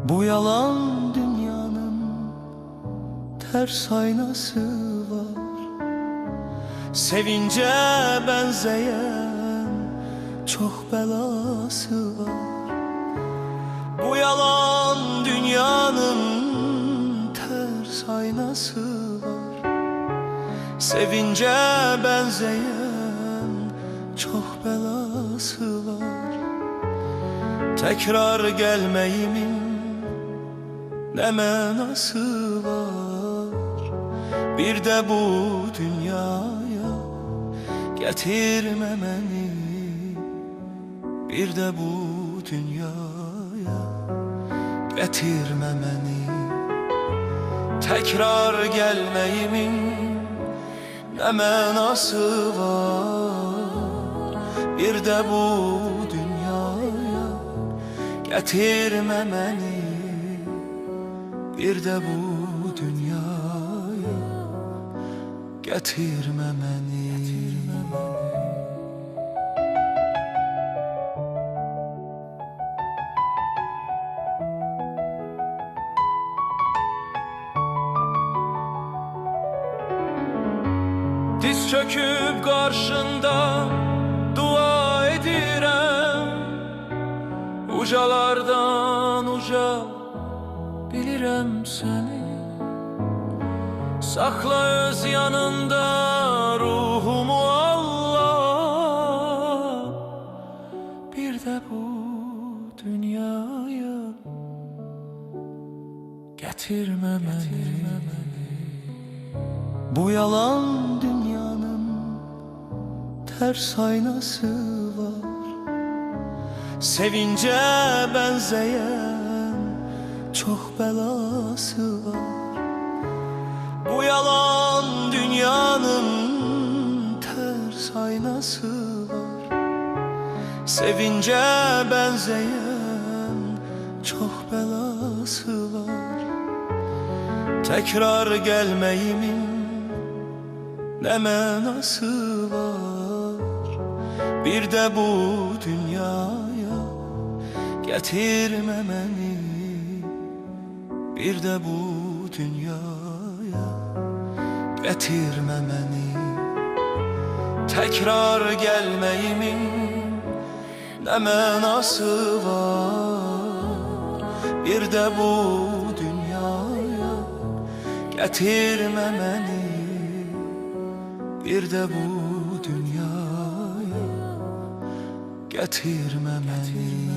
Bu yalan dünyanın ters aynası var. Sevince benzeyen çok belası var. Bu yalan dünyanın ters aynası var. Sevince benzeyen çok belası var. Tekrar gelmeyimin ne manası var? Bir de bu dünyaya getirmemeni, bir de bu dünyaya getirmemeni. Tekrar gelmeyimin ne manası var? Bir de bu dünyaya getirmemeni, bir de bu dünyaya getirmemeni. Diz çöküp karşında dua edirem, ucalardan uca bilirəm səni. Sakla öz yanında ruhumu Allah, bir de bu dünyaya getirmemeni. Bu yalan dünyanın ters aynası var. Sevince benzeyen çok belası var. Bu yalan dünyanın ters aynası var. Sevince benzeyen çok belası var. Tekrar gelmeyimin ne manası var? Bir de bu dünyaya getirmemeni, bir de bu dünyaya getirmemeni. Tekrar gelmeyimin ne manası var? Bir de bu dünyaya getirmemeni, bir de bu dünyaya getirmemeni.